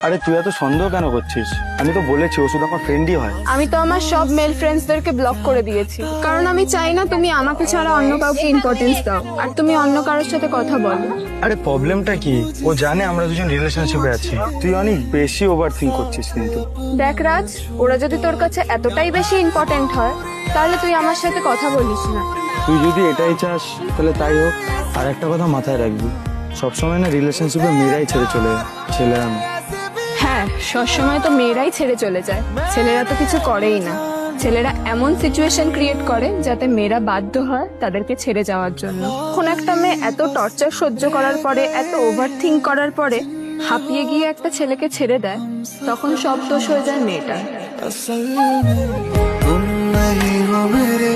আরে তুই এত সন্দেহ কেন করছিস? আমি তো বলেছি ও শুধু আমার ফ্রেন্ডই হয়। আমি তো আমার সব মেল ফ্রেন্ডসদেরকে ব্লক করে দিয়েছি, কারণ আমি চাই না তুমি আমাকে ছাড়া অন্য কাউকে ইম্পর্টেন্স দাও আর তুমি অন্য কারোর সাথে কথা বলো। আরে প্রবলেমটা কি? ও জানে আমরা দুজন রিলেশনশিপে আছি। তুই অনেক বেশি ওভার থিঙ্ক করছিস কিন্তু। দেখ রাজ, ওরা যদি তোর কাছে এতটাই বেশি ইম্পর্টেন্ট হয় তাহলে তুই আমার সাথে কথা বলিস না। তুই যদি এটাই চাস তাহলে তাই হোক। আর একটা কথা মাথায় রাখবি, সবসময় না রিলেশনশিপে মেয়েরাই ছেড়ে চলে যায়, ছেলেরা না। হ্যাঁ, সবসময় তো মেয়েরাই ছেড়ে চলে যায়, ছেলেরা তো কিছু করেই না। ছেলেরা এমন সিচুয়েশন ক্রিয়েট করে যাতে মেয়েরা বাধ্য হয় তাদেরকে ছেড়ে যাওয়ার জন্য। কোন একটা মেয়ে এত টর্চার সহ্য করার পরে, এত ওভার থিঙ্ক করার পরে হাঁপিয়ে গিয়ে একটা ছেলেকে ছেড়ে দেয়, তখন সব দোষ হয়ে যায় মেয়েটার। असल में तुम नहीं हो मेरे